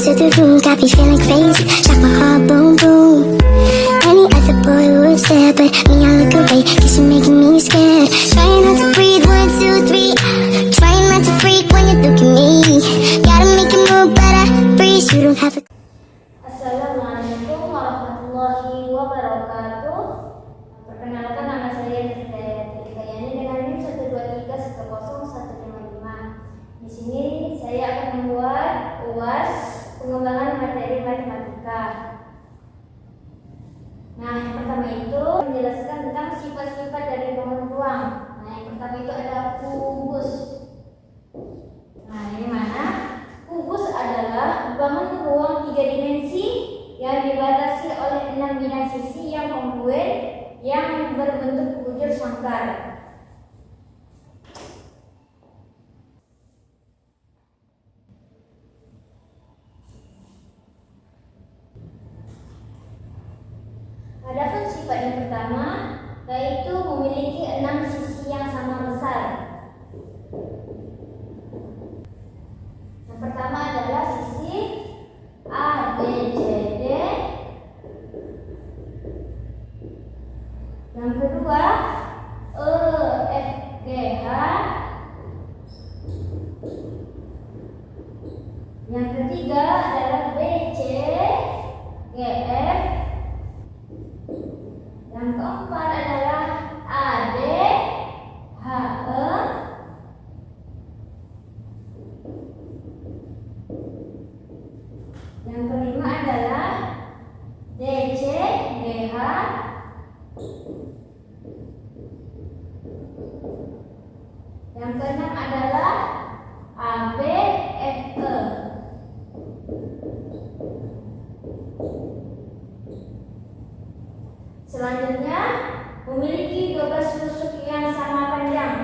to the room, got me feeling crazy. Shot my heart, boom, boom. Any other boy would stare, but me, I look away, cause you're making me scared. Trying not to breathe, 1, 2, 3. Trying not to freak when you look at me. Gotta make it move, but I freeze. You don't have to. Assalamualaikum warahmatullahi wabarakatuh. Perkenalkan, nama saya Tirta Yani dengan NIM 1231015. Di sini saya akan membuat UAS pengembangan materi matematika. Nah, yang pertama itu menjelaskan tentang sifat-sifat dari bangun ruang. Nah, yang pertama itu ada kubus. Nah, ini mana? Kubus adalah bangun ruang 3 dimensi yang dibatasi oleh 6 bidang sisi yang kongruent yang berbentuk bujur sangkar. Adapun sifat yang pertama yaitu memiliki 6 sisi yang sama besar. Yang pertama adalah sisi A, B, C, D. Yang kedua E, F, G, H. Yang ketiga adalah B, C, G, F. Yang keempat adalah A, D, H, E. Yang kelima adalah D, C, D, H. Yang keenam adalah A, B, F, E. Selanjutnya memiliki 12 tusuk yang sama panjang.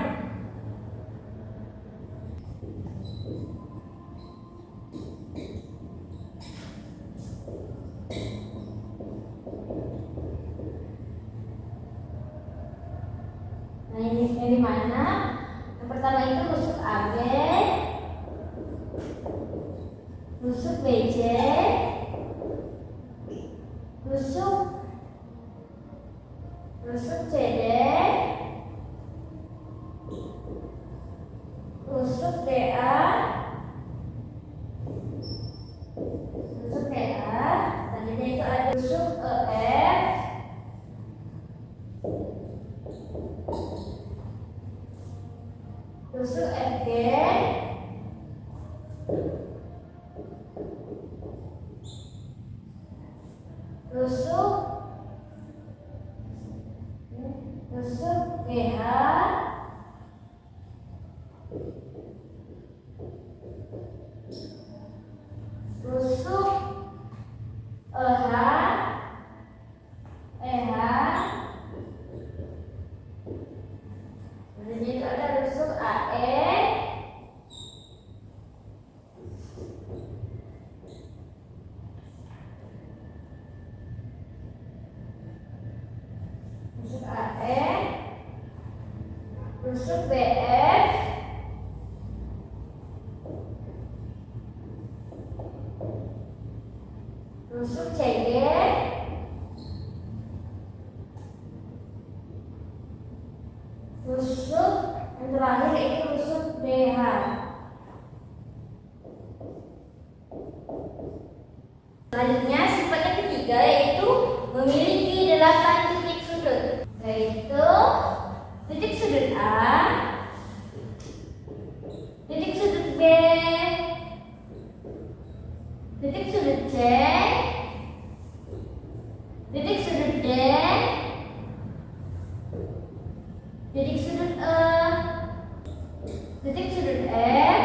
Nah, ini di mana? Yang pertama itu tusuk AB, tusuk BC, tusuk CD, tusuk DA, tusuk DA. Selanjutnya itu ada tusuk EF, tusuk FG, tusuk GH, tusuk EH, EH. Kemudian itu ada tusuk AE, tusuk AE, tusuk BF, tusuk CG, tusuk yang terakhir itu tusuk DH. Selanjutnya sifat yang ketiga yaitu memiliki 8 titik sudut, yaitu titik sudut A, titik sudut B, titik sudut C, titik sudut D, titik sudut E, titik sudut F,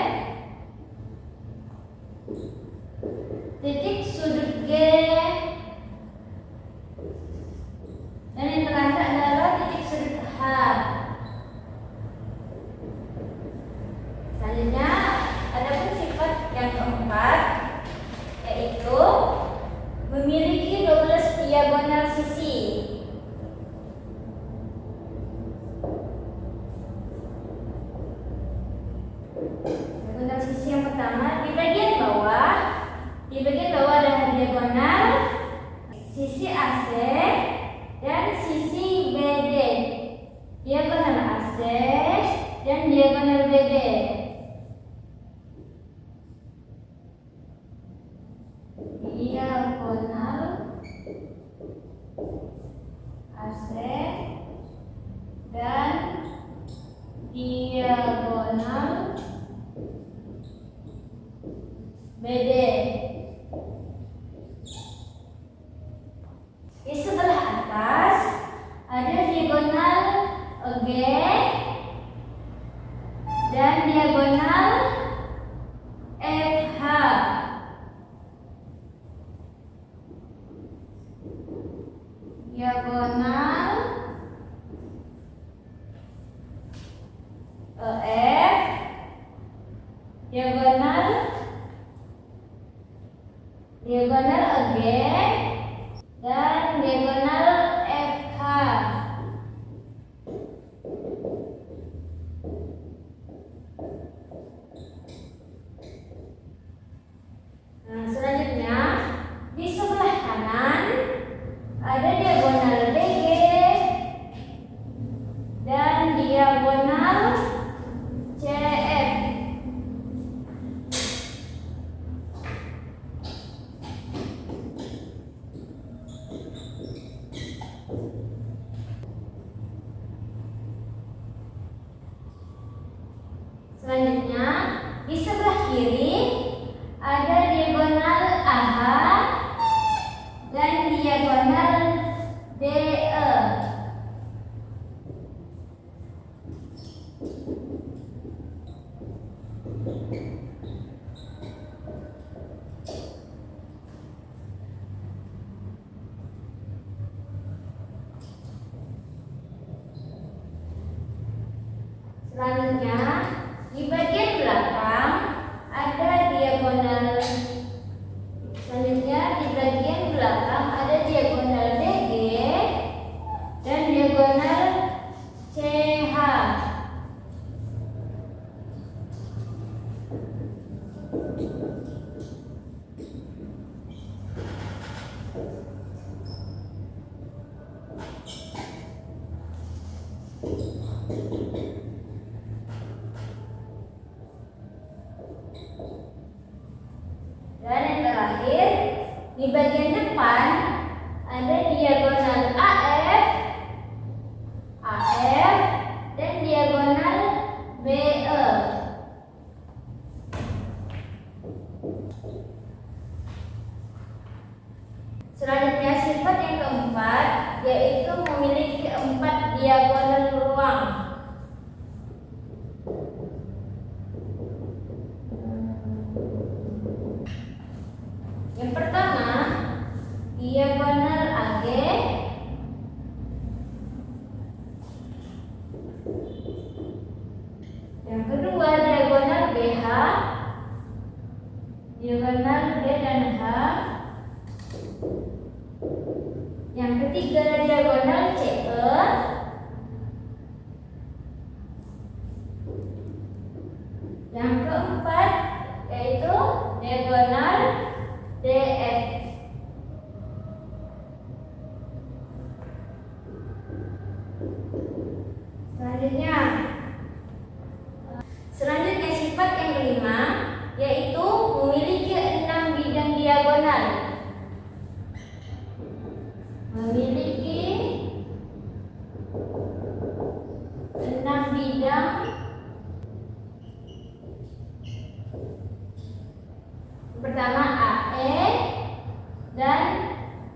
titik sudut G, dan yang terakhir adalah titik sudut H. Selanjutnya ada pun sifat yang keempat yaitu BD. Di sebelah atas ada diagonal EG dan diagonal FH. Diagonal EF, diagonal EG dan diagonal FH. Nah, selanjutnya di sebelah kanan ada diagonal DG dan diagonal CF. Selanjutnya di sebelah kiri ada diagonal AH dan diagonal DE. Selanjutnya di bagian belakang ada diagonal. Selanjutnya di bagian belakang ada diagonal DG dan diagonal CH. Dan yang terakhir, di bagian depan ada diagonal AF dan diagonal BE. Selanjutnya sifat yang keempat yaitu memiliki 4 diagonal ruang. Yang pertama, diagonal AG. Yang kedua, diagonal BH. Diagonal B dan H. Yang ketiga, diagonal CE. Yang keempat yaitu diagonal DF. Selanjutnya sifat yang kelima yaitu memiliki 6 bidang diagonal. Memiliki 6 bidang pertama AE dan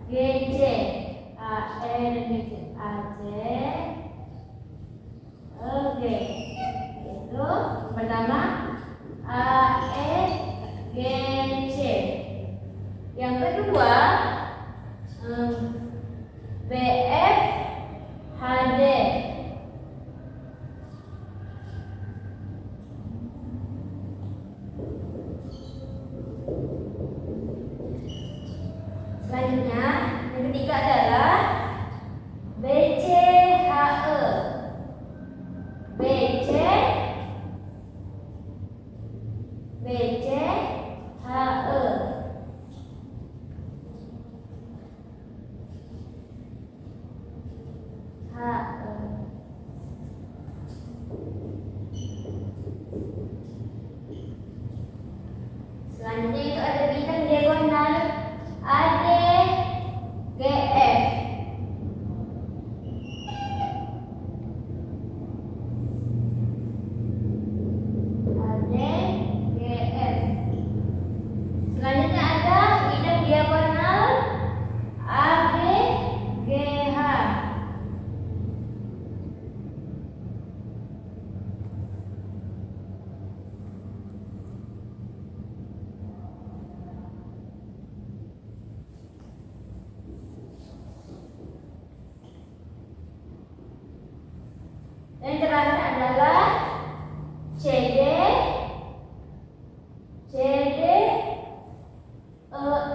GC. AE dan GC. AC OG. Itu pertama AE GC. Yang kedua BF HD. Selanjutnya yang ketiga adalah BCHE. BCHE. Selanjutnya itu ada bidang diagonal AD GF. Yang terakhir adalah CD,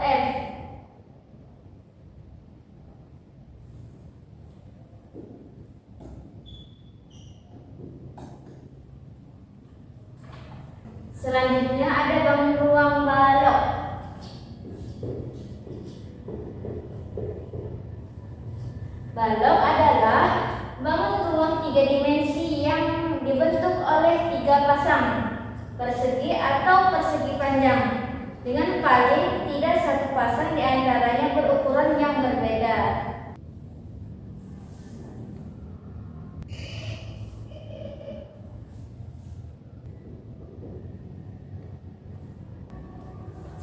F. Selanjutnya ada bangun ruang balok. Balok adalah bangun ruang 3 dimensi yang dibentuk oleh 3 pasang persegi atau persegi panjang dengan paling tidak satu pasang di antaranya berukuran yang berbeda.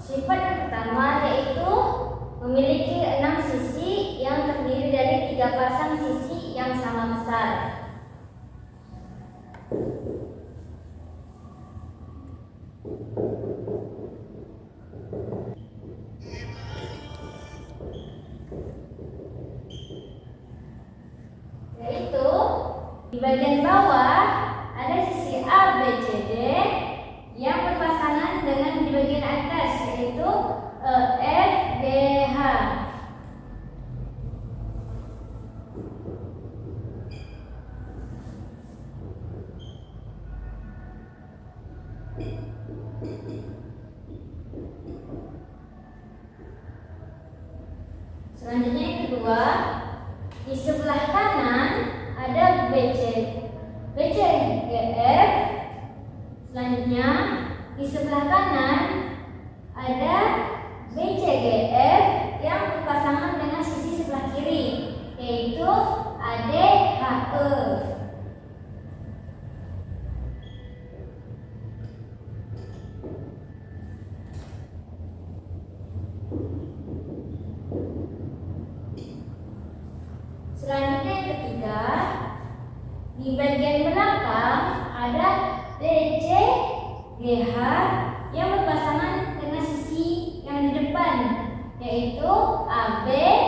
Sifat yang pertama yaitu memiliki 6 sisi yang terdiri dari 3 pasang sisi yang sama besar. Yaitu di bagian bawah ada sisi A, B, C, D yang berpasangan dengan di bagian atas yaitu F, G, H. Selanjutnya yang kedua, di sebelah kanan ada BC, GF. Selanjutnya di sebelah kanan ada BCGF yang berpasangan dengan sisi sebelah kiri yaitu ADHE. Selanjutnya yang ketiga, di bagian belakang ada DCGH yang berpasangan dengan sisi yang di depan yaitu ABEF.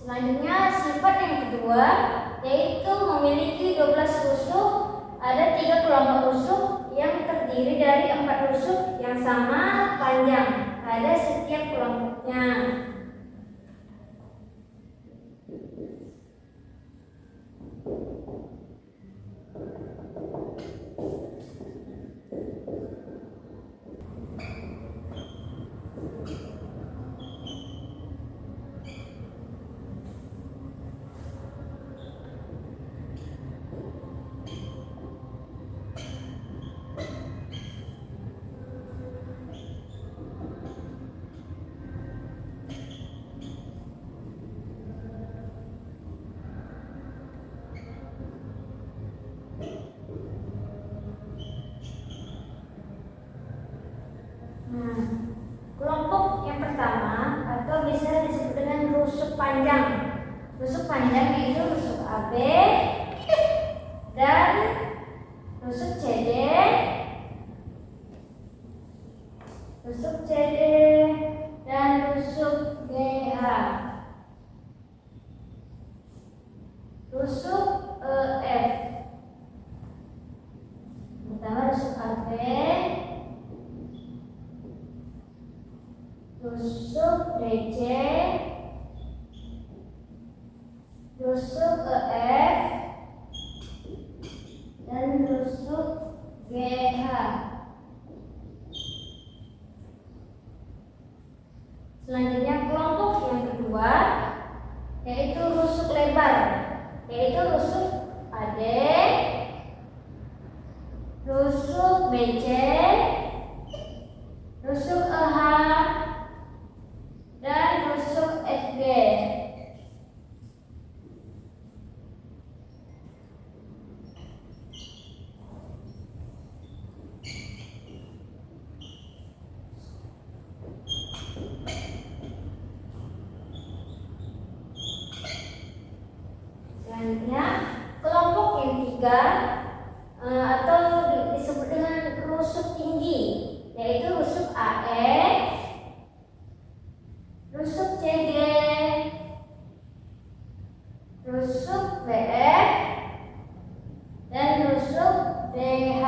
Selanjutnya sifat yang kedua yaitu memiliki 12 rusuk. Ada 3 kelompok rusuk yang terdiri dari 4 rusuk yang sama panjang pada setiap kelompoknya. Kelompok yang pertama atau bisa disebut dengan rusuk panjang. Rusuk panjang yaitu rusuk AB dan rusuk CD, dan rusuk GH. Rusuk EF. Pertama rusuk AB, rusuk DC, rusuk EF, dan rusuk GH. Selanjutnya kelompok yang kedua yaitu rusuk lebar, yaitu rusuk AD, rusuk BC, rusuk EH, dan rusuk FG. ketiga atau disebut dengan rusuk tinggi, yaitu rusuk AE, rusuk CG, rusuk BF, dan rusuk BH.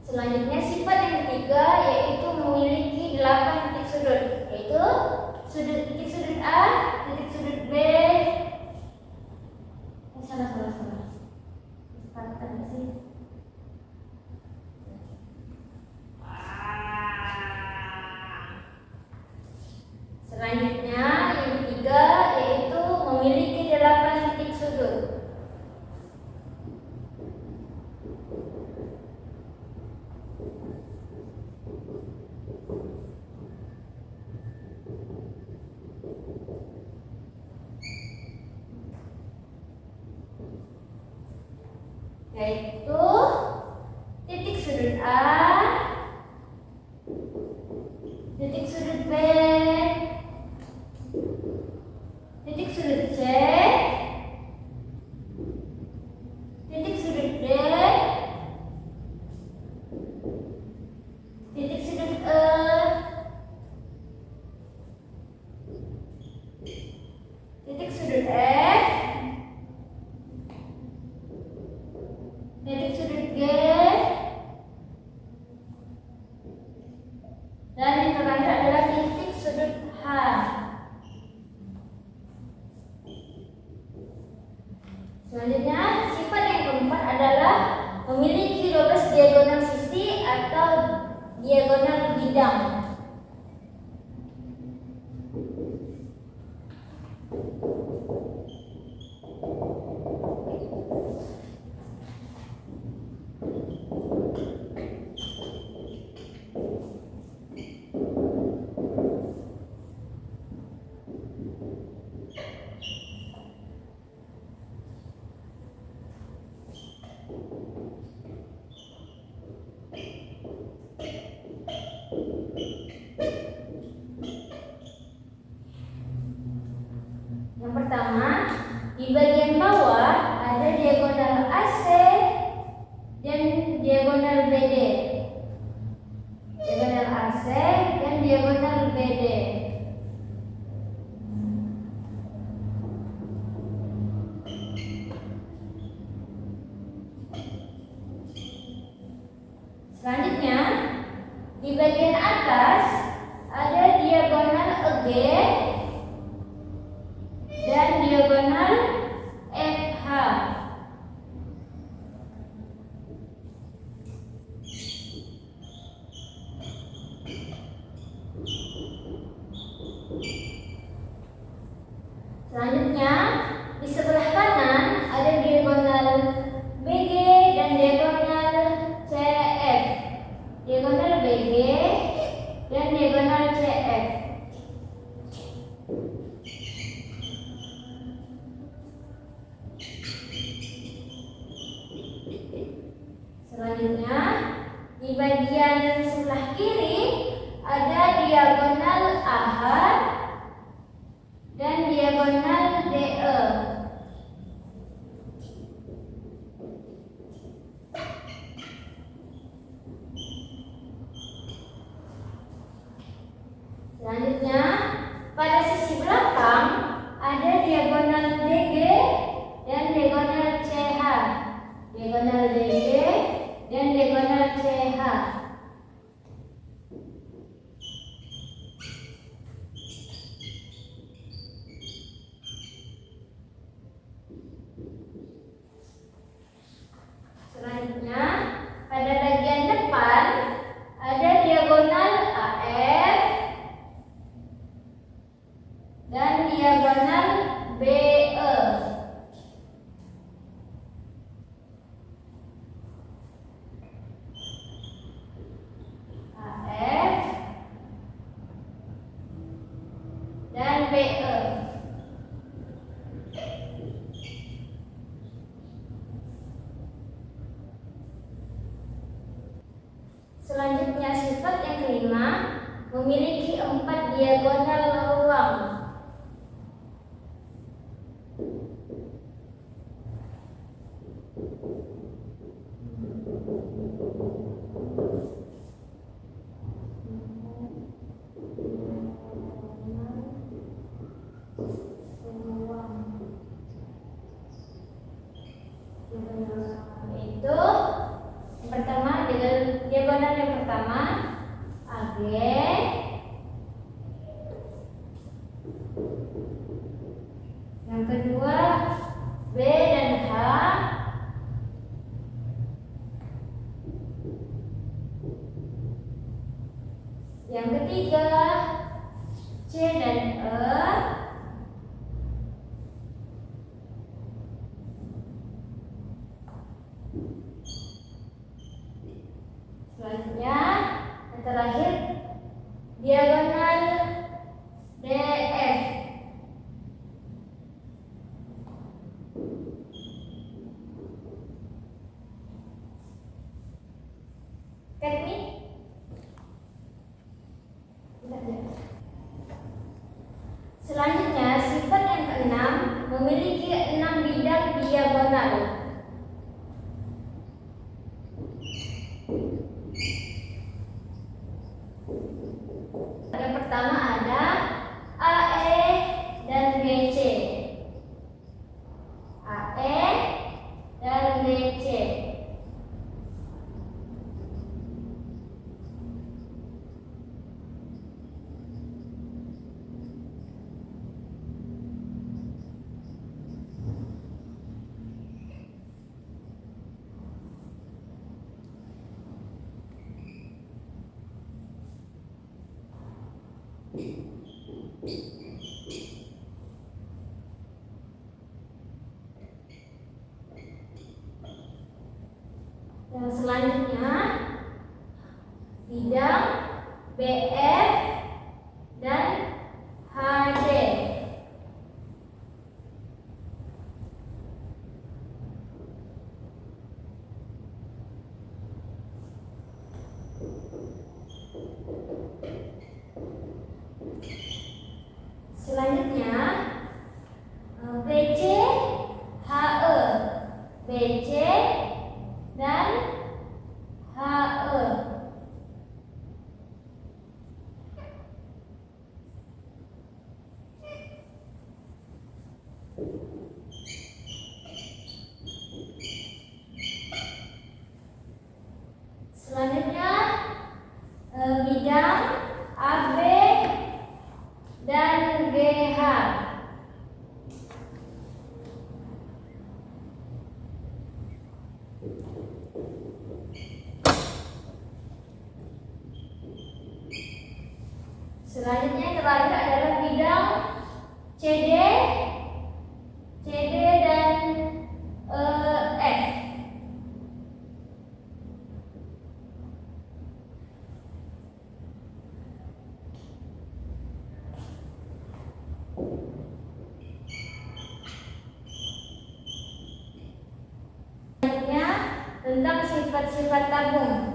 Selanjutnya sifat yang ketiga yaitu memiliki 8 titik sudut, yaitu titik sudut A, titik sudut B. Salah. Sepatutnya sih. Selanjutnya yang ketiga yaitu memiliki 8 titik sudut. Yaitu titik sudut A, titik sudut B, titik sudut C, titik sudut D, titik sudut E, titik sudut F, titik sudut G, dan yang terakhir adalah titik sudut H. Selanjutnya, sifat yang keempat adalah memiliki 12 diagonal sisi atau diagonal bidang. Yang pertama, di bagian bawah ada diagonal AC dan diagonal BD. Diagonal AC dan diagonal BD. Selanjutnya, di bagian atas ada diagonal EG dan diagonal FH. Selanjutnya, di sebelah kanan ada diagonal BG dan diagonal CF. Diagonal BG dan diagonal CF. Selanjutnya, di bagian sebelah kiri ada diagonal AH dan diagonal DE. Selanjutnya, pada sisi belakang ada diagonal DG dan diagonal CH. Diagonal DG dan diagonal CH. Selanjutnya, pada bagian depan ada diagonal AF Selanjutnya sifat yang kelima memiliki 4 diagonal ruang. Itu yang pertama, diagonal yang pertama AG, yang kedua B dan H, yang ketiga C dan E, selanjutnya yang terakhir diagonal DF. Teknik selanjutnya sifat yang keenam memiliki 6 bidang diagonal. Yang pertama ada AE dan BC. AE dan BC. Yang selanjutnya bidang BF dan HD. Selanjutnya BC, HE, BC dan HE. Selanjutnya bidang AB dan GH. Selanjutnya yang terakhir adalah bidang CD, CD dan F. Selanjutnya tentang sifat-sifat tabung.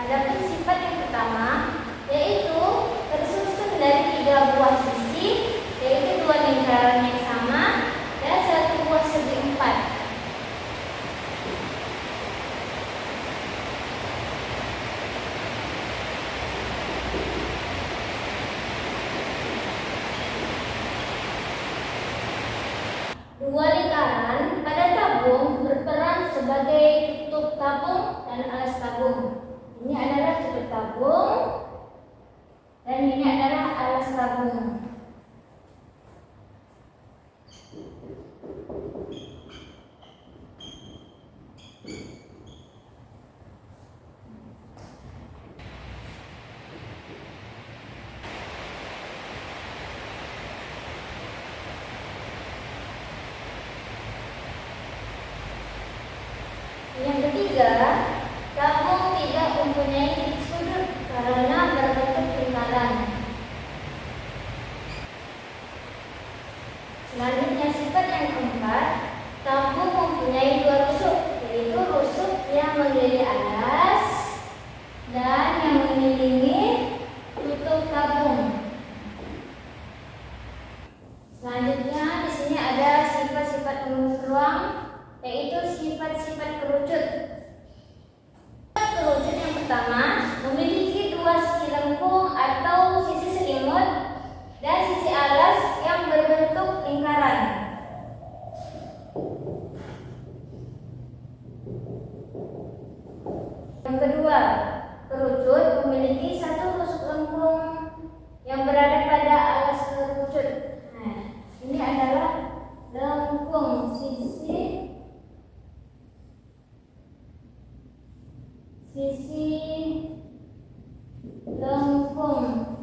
Adapun sifat yang pertama yaitu tersusun dari 3 buah sisi, yaitu 2 lingkaran yang sama dan 1 buah segi empat. Dua lingkaran pada tabung berperan sebagai tutup tabung dan alas tabung. Ini adalah tutup tabung dan ini adalah alas tabung. Yang ketiga, tabung tidak mempunyai sudut karena berbentuk lingkaran. Selanjutnya sifat yang keempat, tabung mempunyai dua rusuk, yaitu rusuk yang mengelilingi alas dan yang mengelilingi tutup tabung. Selanjutnya di sini ada sifat-sifat ruang, yaitu sifat-sifat kerucut. Sifat kerucut yang pertama memiliki dua sisi lengkung atau sisi selimut dan sisi alas yang berbentuk lingkaran. Yang kedua, kerucut memiliki satu rusuk lengkung yang berada pada alas kerucut. Nah, ini adalah lengkung, sisi lengkung.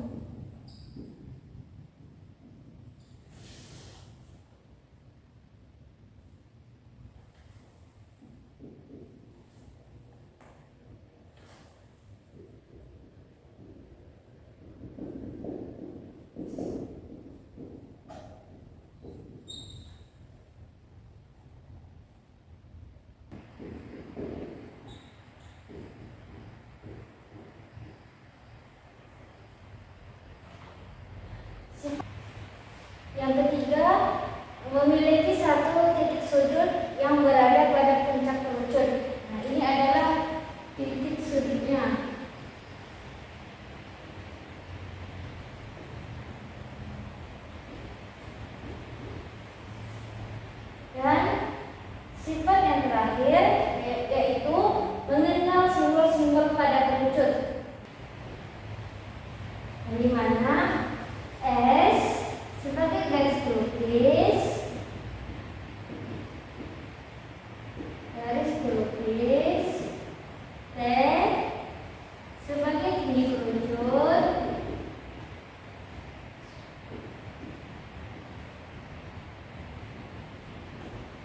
Yang ketiga, memiliki satu titik sudut yang berada pada puncak kerucut. Nah, ini adalah titik sudutnya. Dan sifat yang terakhir yaitu mengenal simbol-simbol pada kerucut. Di mana S sebagai garis lukis, T sebagai tinggi kerucut,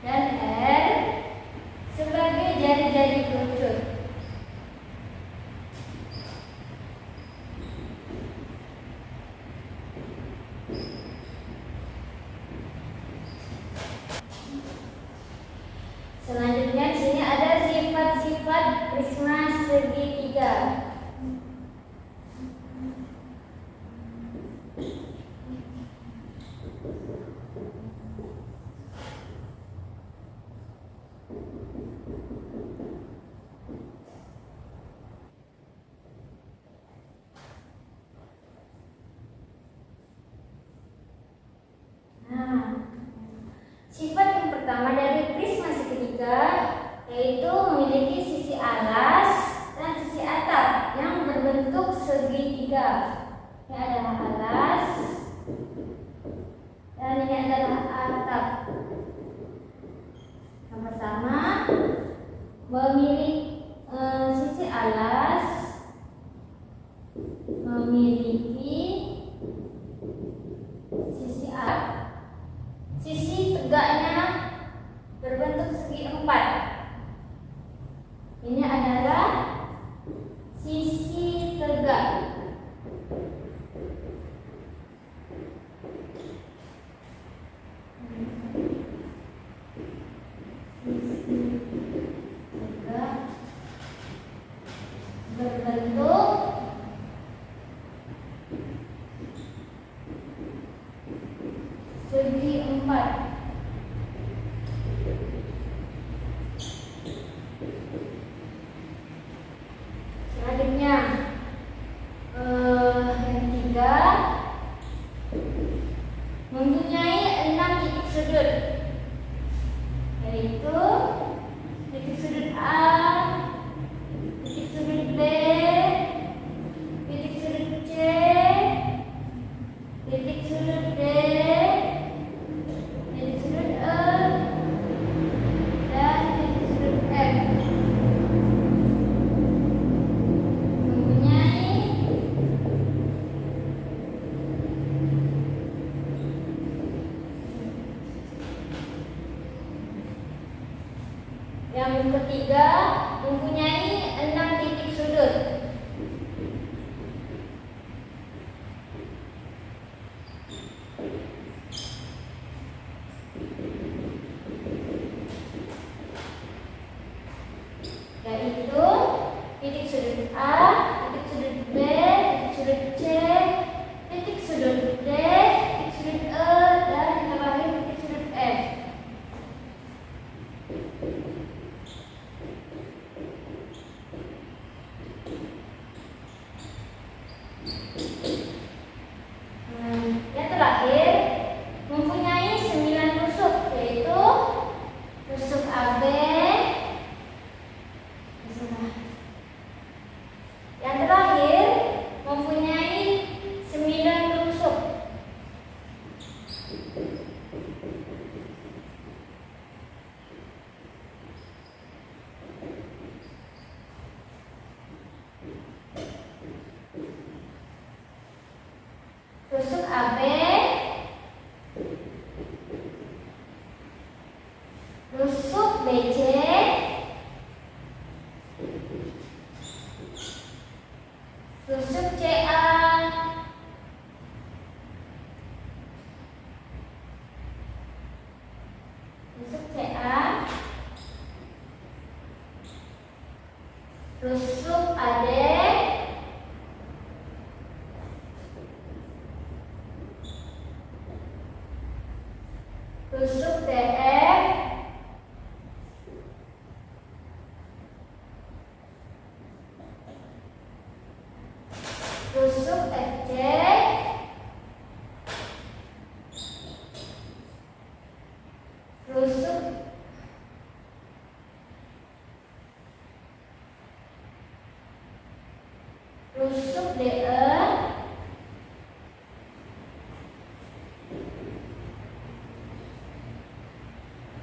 dan R sebagai jari-jari kerucut. Selanjutnya di sini ada sifat-sifat prisma segitiga. Sifat yang pertama dari prisma segitiga yaitu memiliki sisi alas dan sisi atap yang berbentuk segitiga. Ini adalah alas dan ini adalah atap. Yang pertama memiliki sisi alas memiliki sisi atap. Sisi tegaknya berbentuk segi empat. Ini adalah sisi tegak. Sisi tegak berbentuk segi empat. Selanjutnya yang ketiga mempunyai 6 titik sudut, yaitu titik sudut A, titik sudut B, titik sudut C, titik sudut D, titik sudut E, dan titik sudut F. Mempunyai yang ketiga mempunyai 6 titik sudut. titik sudut A, titik sudut B, titik sudut C, titik sudut D, titik sudut E, dan yang terakhir titik sudut F. Yang terakhir mempunyai 9 tusuk, yaitu tusuk AB. Yang terakhir mempunyai 9 tusuk. Tusuk AB, tusuk BC, tusuk CA, tusuk CA, tusuk AD, tusuk DF, tusuk FC, tusuk DE,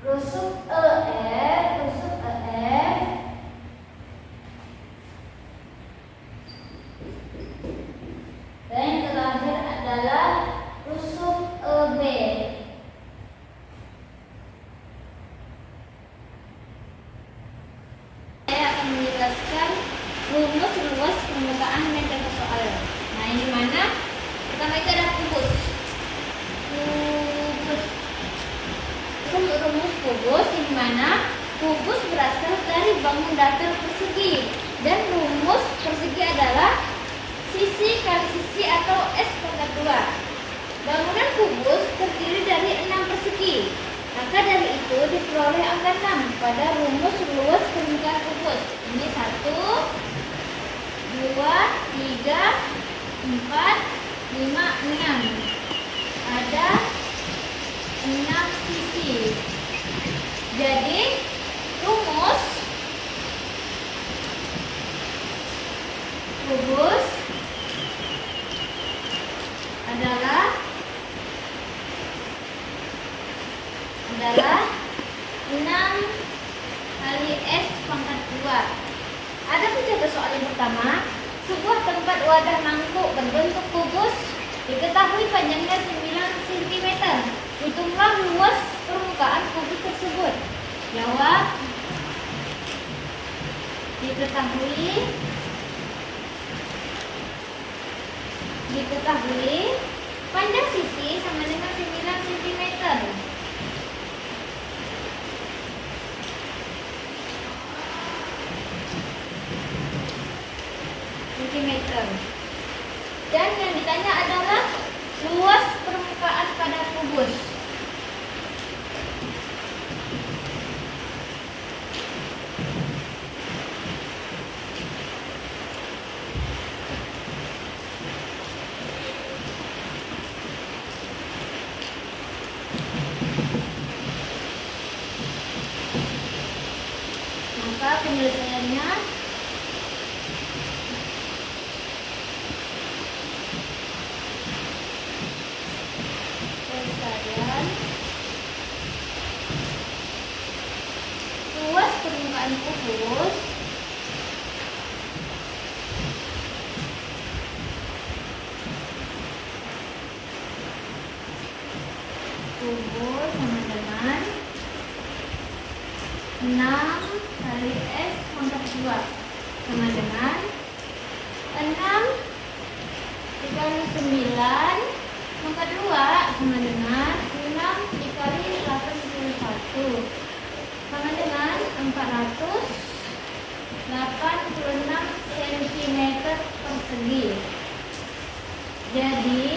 tusuk EF, tusuk EF, dan yang terakhir adalah tusuk EB. Saya akan menjelaskan rumus permukaan meter persoalan. Nah, yang dimana pertama itu ada kubus. Rumus kubus yang dimana kubus berasal dari bangun datar persegi, dan rumus persegi adalah sisi kali sisi atau S/2. Bangunan kubus terdiri dari 6 persegi. Maka dari itu diperoleh angka 6 pada rumus luas permukaan kubus. Ini 1, 2, 3, 4, 5, 6. Ada 6 sisi. Jadi rumus kubus adalah 6 kali S/2. Ada contoh soal yang pertama. Sebuah tempat wadah mangkuk berbentuk kubus diketahui panjangnya 9 cm. Hitunglah luas permukaan kubus tersebut. Jawab. Diketahui panjang sisi sama dengan 9 cm. Dan yang ditanya adalah luas permukaan pada kubus. Maka penyelesaiannya luas permukaan kubus sama dengan 6 kali S/2 sama dengan 6 dikali 9 pangkat 2 sama dengan 6 dikali 81 sama dengan 486 persegi. Jadi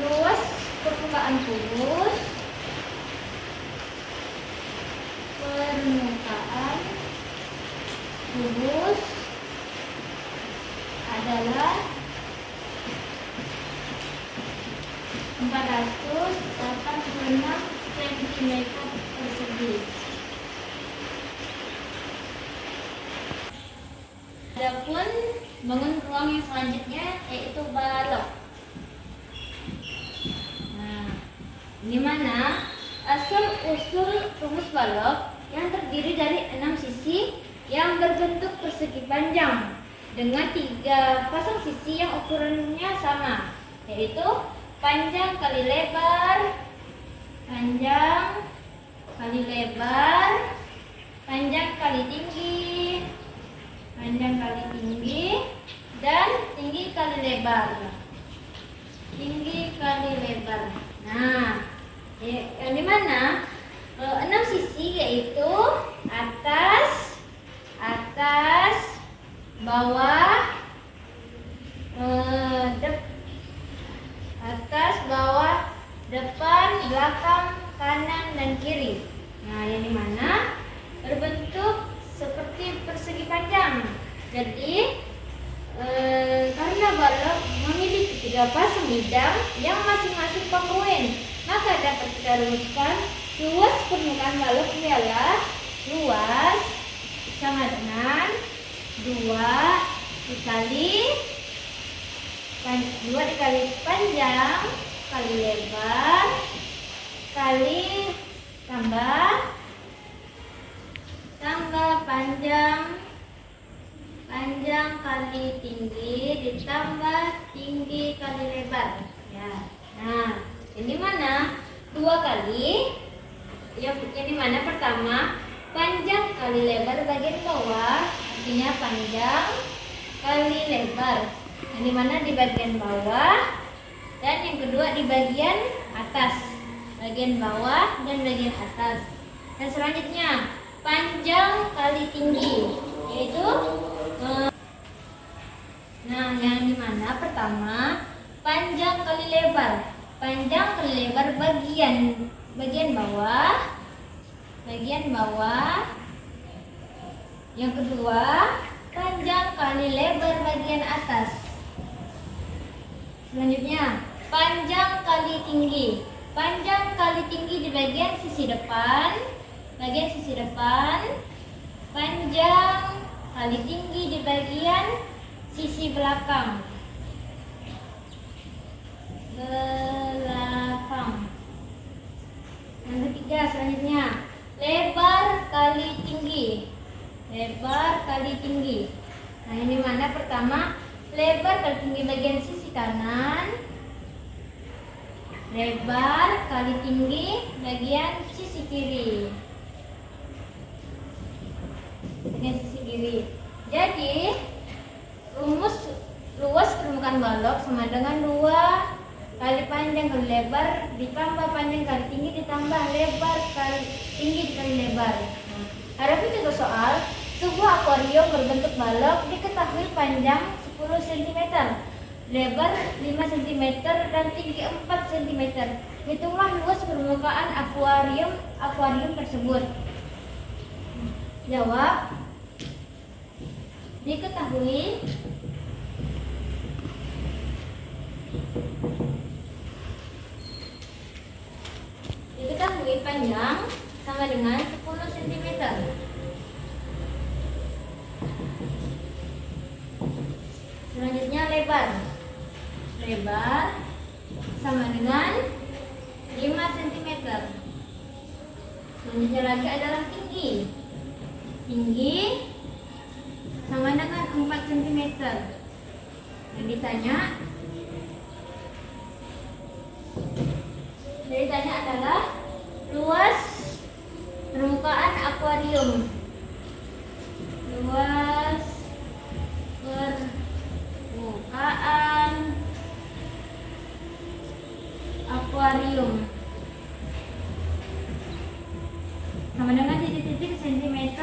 luas permukaan kubus adalah 486 cm persegi. Adapun bangun ruang yang selanjutnya yaitu balok. Nah, di mana asal usul rumus balok yang terdiri dari 6 sisi yang berbentuk persegi panjang dengan 3 pasang sisi yang ukurannya sama, yaitu panjang kali lebar, panjang kali lebar, panjang kali tinggi, panjang kali tinggi, dan tinggi kali lebar. Tinggi kali lebar. Nah, yang dimana 6 sisi yaitu atas, bawah, atas, bawah, depan, belakang, kanan, dan kiri. Nah, yang dimana berbentuk seperti persegi panjang. Jadi karena balok memiliki 3 pasang bidang yang masing-masing kongruen, maka dapat kita rumuskan luas permukaan balok ialah luas sama dengan 2 dikali panjang kali lebar kali tambah panjang kali tinggi ditambah tinggi kali lebar. Ya. Nah, ini mana 2 kali yang dimana pertama panjang kali lebar bagian bawah, artinya panjang kali lebar. Yang dimana di bagian bawah, dan yang kedua di bagian atas, bagian bawah dan bagian atas. Dan selanjutnya panjang kali tinggi, yaitu nah yang dimana pertama panjang kali lebar, bagian bawah, yang kedua panjang kali lebar bagian atas. Selanjutnya panjang kali tinggi di bagian sisi depan, panjang kali tinggi di bagian sisi belakang. Yang ketiga selanjutnya lebar kali tinggi. Nah, ini mana pertama lebar kali tinggi bagian sisi kanan, lebar kali tinggi bagian sisi kiri. Jadi rumus luas permukaan balok sama dengan 2 kali panjang kali lebar ditambah panjang kali tinggi ditambah lebar kali tinggi kali lebar. Nah, hadapi contoh soal. Sebuah akuarium berbentuk balok diketahui panjang 10 cm, lebar 5 cm, dan tinggi 4 cm. Hitunglah luas permukaan akuarium tersebut. Jawab. Diketahui panjang sama dengan 10 cm. Selanjutnya lebar sama dengan 5 cm. Selanjutnya lagi adalah tinggi sama dengan 4 cm. Yang ditanya adalah luas permukaan akuarium. Sama dengan titik-titik cm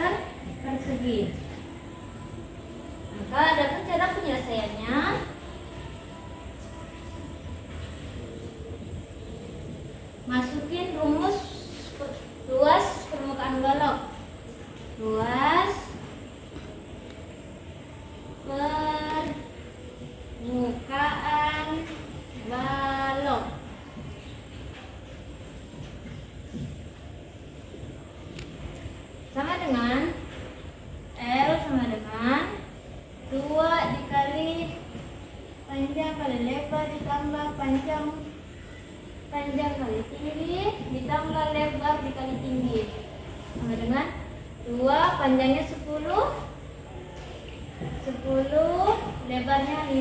persegi. bikin rumus luas permukaan balok. Luas permukaan balok sama dengan L sama dengan 2 dikali panjang kali lebar ditambah panjang kali tinggi ditambah lebar dikali tinggi sama dengan 2 panjangnya 10 lebarnya 5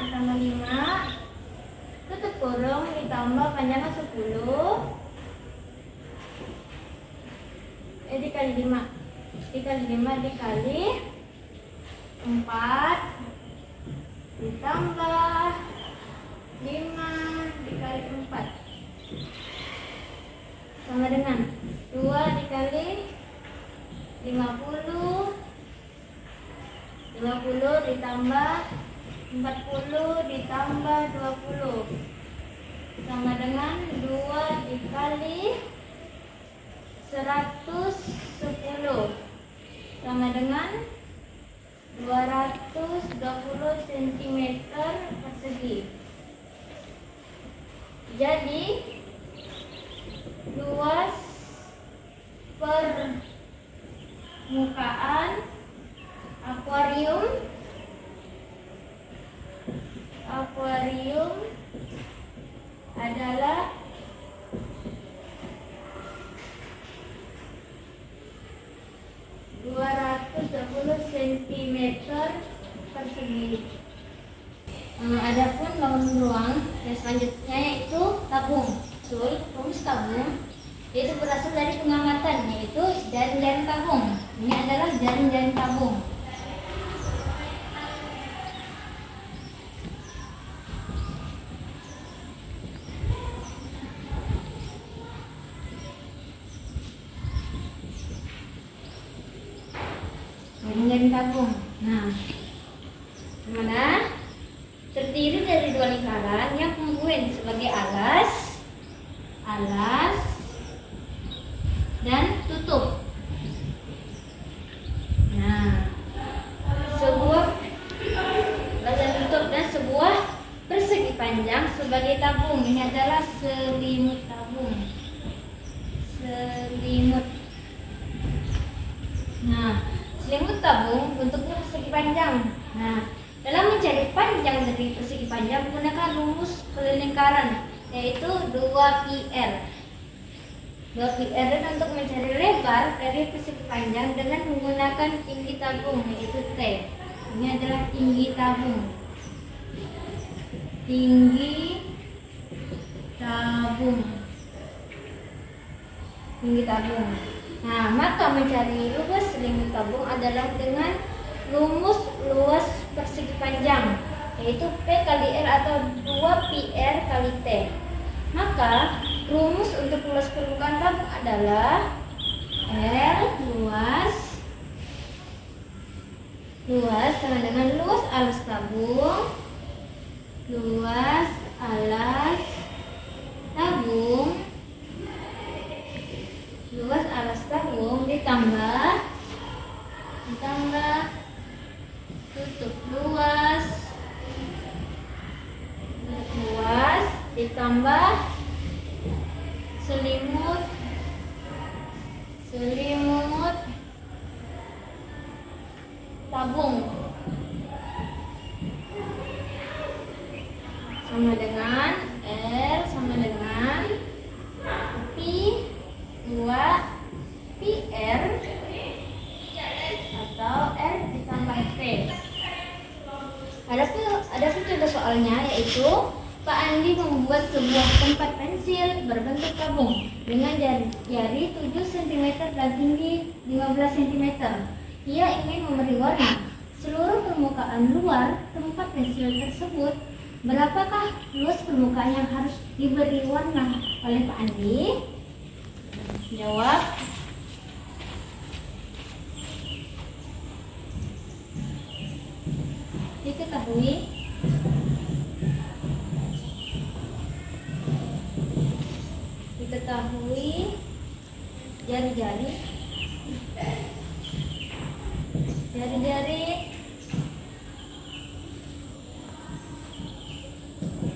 ditambah 5 tutup kurung ditambah panjangnya 10 dikali 5 dikali 4 ditambah 5 dikali 4 sama dengan 2 dikali 50 ditambah 40 ditambah 20 sama dengan 2 dikali 110 sama dengan 220 cm persegi. Jadi luas permukaan akuarium adalah 220 cm persegi. Adapun bangun beruang yang selanjutnya yaitu tabung. Rumus tabung yaitu berasal dari pengamatan, yaitu jaring-jaring tabung. Ini adalah jaring-jaring tabung. Jaring-jaring tabung. Nah, mana terdiri dari 2 lingkaran yang kongruen sebagai alas dan tutup. Nah, sebuah bagian tutup dan sebuah persegi panjang sebagai tabung. Ini adalah selimut tabung. Selimut. Nah, selimut tabung bentuknya persegi panjang. Nah, dalam mencari panjang dari persegi panjang menggunakan rumus pelingkaran yaitu 2πr. 2πr dan untuk mencari lebar dari persegi panjang dengan menggunakan tinggi tabung yaitu T. Ini adalah tinggi tabung. Tinggi tabung. Nah, maka mencari luas selimut tabung adalah dengan rumus luas persegi panjang yaitu P kali R atau 2πr kali T. Maka rumus untuk luas permukaan tabung adalah R luas sama dengan luas alas tabung ditambah tutup luas ditambah selimut tabung sama dengan R sama dengan Pi 2πr atau R ditambah T. Adapun contoh soalnya yaitu Pak Andi membuat sebuah tempat pensil berbentuk tabung dengan jari 7 cm dan tinggi 15 cm. Ia ingin memberi warna seluruh permukaan luar tempat pensil tersebut. Berapakah luas permukaan yang harus diberi warna oleh Pak Andi? Jawab. ketahui jari-jari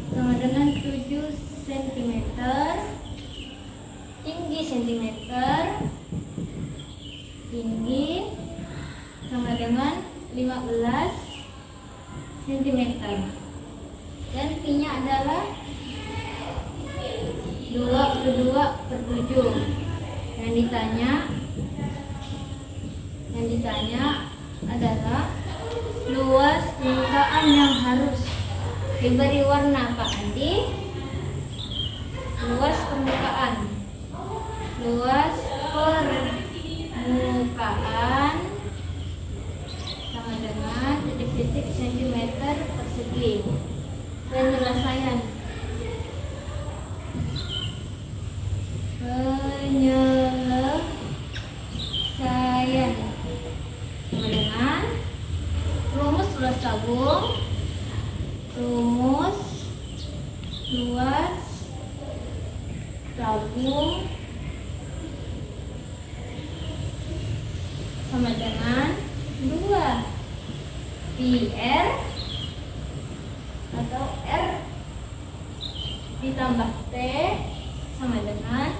sama dengan 7 cm, tinggi sama dengan 15 cm, dan P-nya adalah 22/7. Yang ditanya adalah luas permukaan yang harus diberi warna, Pak Andi. Luas permukaan sama dengan titik-titik sentimeter persegi. Penyelesaian sama dengan rumus luas tabung, sama dengan 2 PR atau R ditambah T sama dengan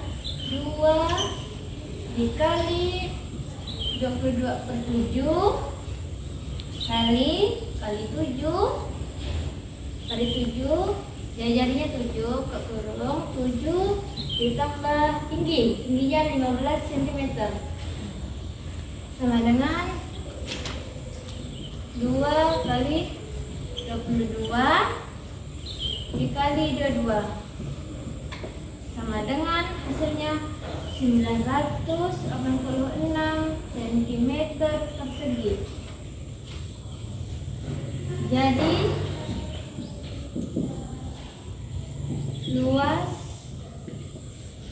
2 dikali 22/7 kali 7 jari-jarinya 7 ke kurung 7 ditambah tingginya 15 cm sama dengan 2 kali 22 dikali 22 sama dengan hasilnya 986 cm persegi. Jadi luas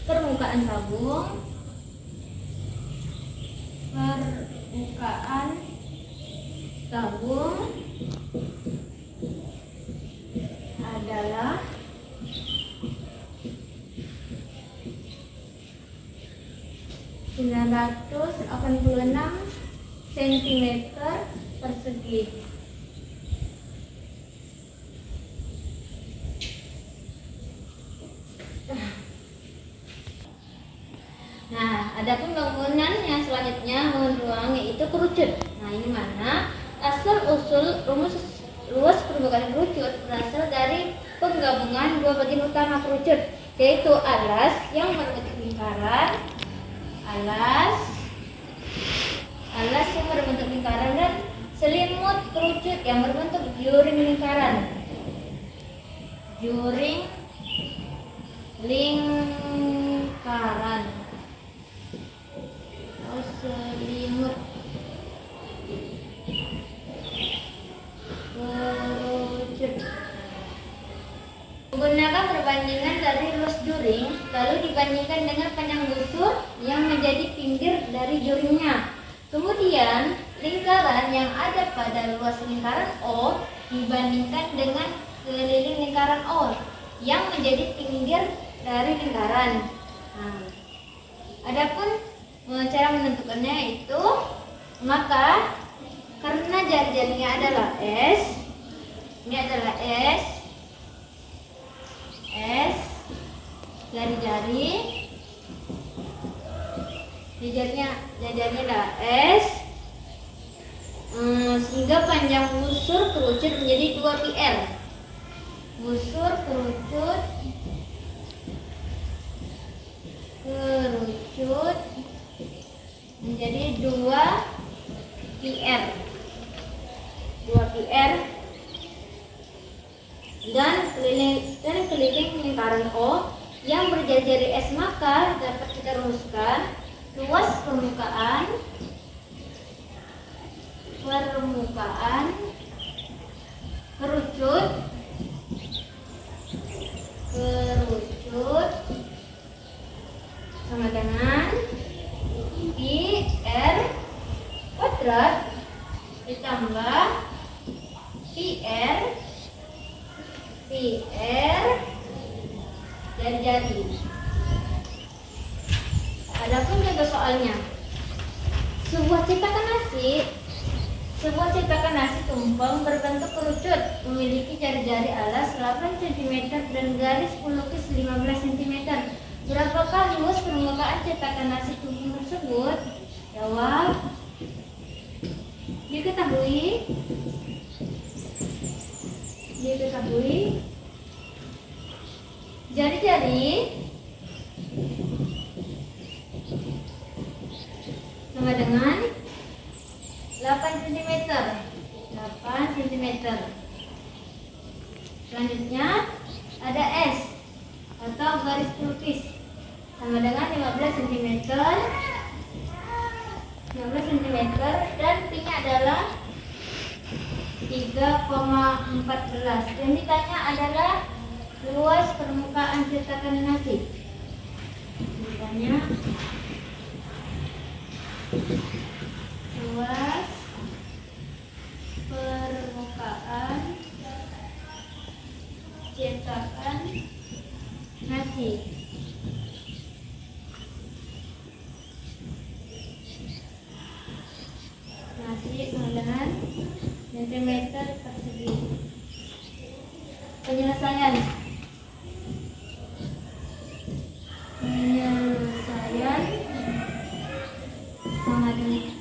permukaan tabung adalah 986 cm persegi. Nah, adapun bangunan yang selanjutnya bangunan ruang yaitu kerucut. Nah, ini mana asal usul rumus luas permukaan kerucut berasal dari penggabungan dua bagian utama kerucut, yaitu alas yang berbentuk lingkaran, dan selimut kerucut yang berbentuk juring lingkaran. Selimut kerucut menggunakan perbandingan dari luas juring lalu dibandingkan dengan panjang busur yang menjadi pinggir dari juringnya. Kemudian lingkaran yang ada pada luas lingkaran O dibandingkan dengan keliling lingkaran O yang menjadi pinggir dari lingkaran. Nah, adapun cara menentukannya itu, maka karena jari-jarinya adalah S, ini adalah S, jari-jarinya adalah S, sehingga panjang busur kerucut menjadi 2 PR. Busur kerucut menjadi 2 PR dan keliling lingkaran O yang berjari-jari S, maka dapat kita rumuskan luas permukaan kerucut sama dengan PR kuadrat ditambah PR jari-jari Adapun contoh soalnya, sebuah cetakan nasi tumpeng berbentuk kerucut, memiliki jari-jari alas 8 cm dan garis pelukis 15 cm. Berapakah luas permukaan cetakan nasi tumpeng tersebut? Jawab. Diketahui. Jari-jari sama dengan 8 cm. Selanjutnya ada S atau garis pelukis sama dengan 15 cm. Dan P-nya adalah 3,14. Yang ditanya adalah luas permukaan cetakan nasi. Ditanya luas permukaan cetakan nasi. Nasi sama dengan sentimeter persegi. Penyelesaian sama dengan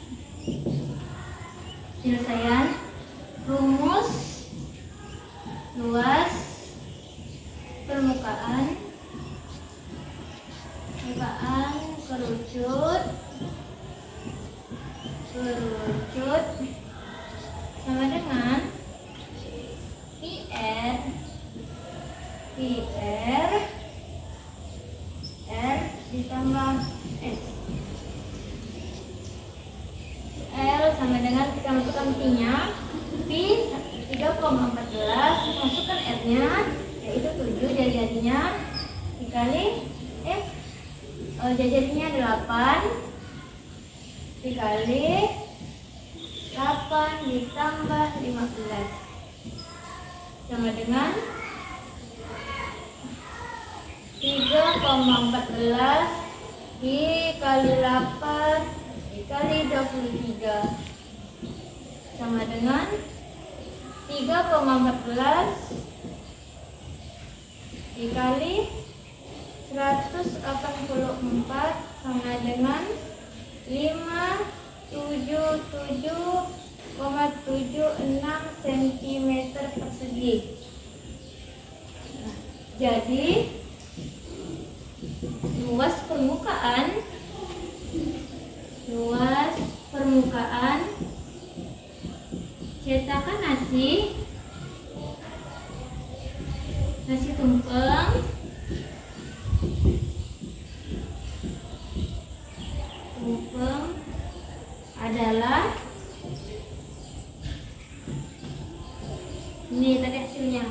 rumus luas permukaan kerucut sama dengan PR R ditambah S. L sama dengan kita masukkan P-nya, P 3,14, masukkan R-nya yaitu 7, jari-jarinya dikali jari-jarinya 8 dikali 8 ditambah 15 sama dengan 3,14 dikali 8 dikali 23 sama dengan 3,14 dikali 184 sama dengan 577,76 cm persegi. Jadi luas permukaan cetakan nasi tumpeng adalah, ini tadi hasilnya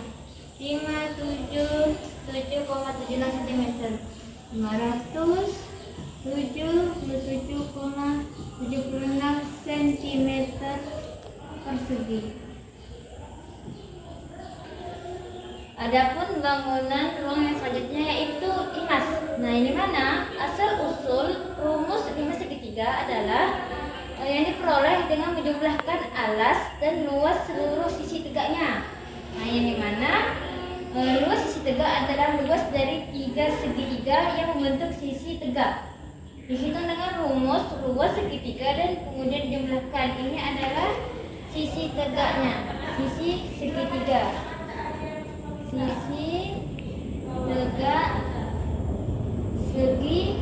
577,76 cm, 577,76 cm persegi. Adapun bangunan ruang yang selanjutnya yaitu limas. Nah, ini mana asal usul rumus limas segitiga adalah yang diperoleh dengan menjumlahkan alas dan luas seluruh sisi tegaknya. Nah, yang dimana luas sisi tegak adalah luas dari 3 segitiga yang membentuk sisi tegak. Dihitung dengan rumus luas segitiga dan kemudian dijumlahkan. Ini adalah sisi tegaknya, sisi segitiga. Sisi tegak segitiga.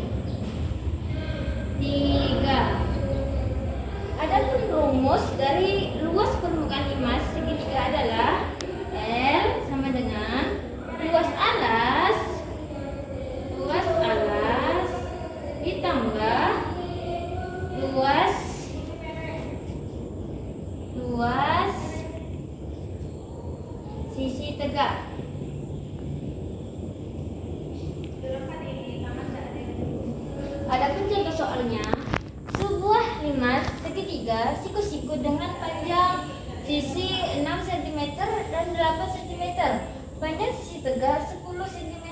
Adapun rumus dari luas permukaan limas segitiga adalah L sama dengan luas alas ditambah luas sisi tegak. Adapun contoh soalnya, sebuah limas segitiga siku-siku dengan panjang sisi 6 cm dan 8 cm, panjang sisi tegak 10 cm.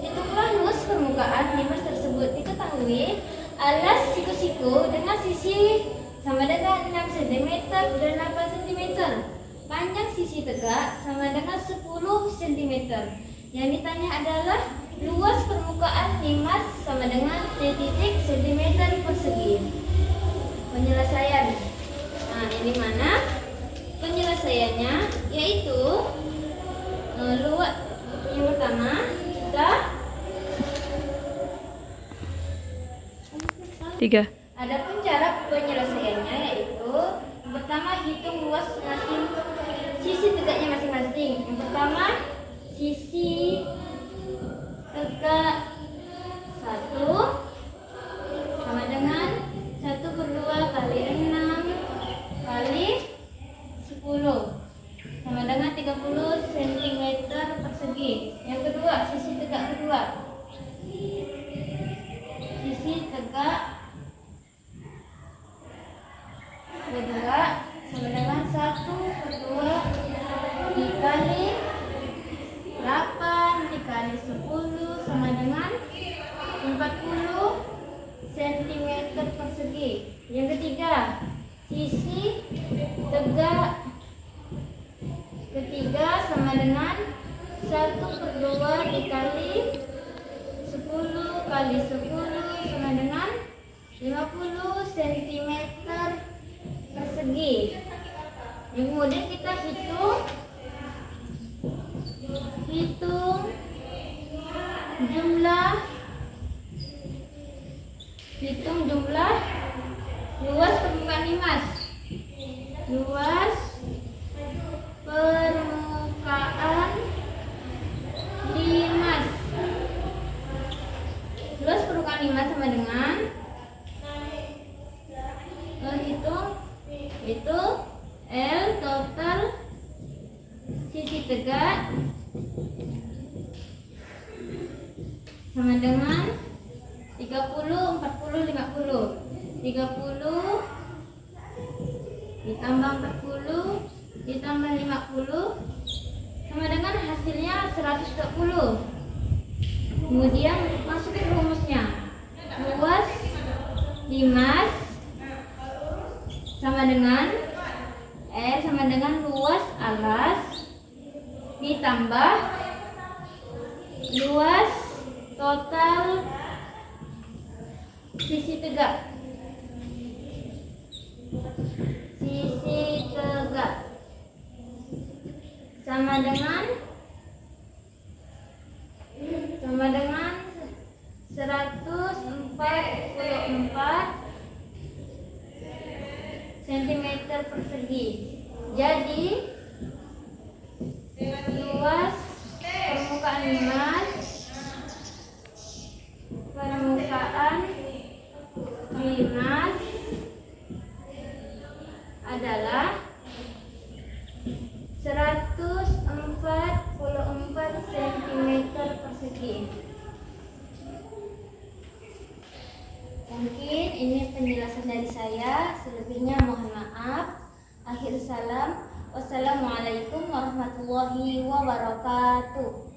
Hitunglah luas permukaan limas tersebut. Diketahui diketahui alas siku-siku dengan sisi sama dengan 6 cm dan 8 cm. Panjang sisi tegak sama dengan 10 cm. Yang ditanya adalah luas permukaan limas sama dengan titik cm persegi. Penyelesaian. Nah, ini mana? Penyelesaiannya yaitu luas. Yang pertama kita 3. adapun cara penyelesaiannya yaitu yang pertama hitung luas masing sisi tegaknya masing-masing. Yang pertama sisi tegak 1 sama dengan 1/2 kali 6 kali 10 sama dengan 30 cm persegi. Yang kedua sisi tegak kedua. Sisi tegak kedua sama dengan 1/2 dikali 8 dikali 10 sama dengan 40 cm persegi. Yang ketiga sisi tegak ketiga sama dengan 1/2 dikali 10 kali 10 sama dengan 50 cm persegi. Yang kemudian kita hitung jumlah luas permukaan limas. Luas permukaan limas. Luas permukaan limas sama dengan hitung itu L total sisi tegak sama dengan 30 40 50. 30 ditambah 40 ditambah 50 sama dengan hasilnya 120. Kemudian masukin rumusnya. Luas limas sama dengan sama dengan luas alas ditambah luas total sisi tegak. Sisi tegak sama dengan 144 cm persegi. Jadi luas permukaan limas adalah 144 cm persegi. Mungkin ini penjelasan dari saya, selebihnya mohon maaf. Akhir salam, wassalamualaikum warahmatullahi wabarakatuh.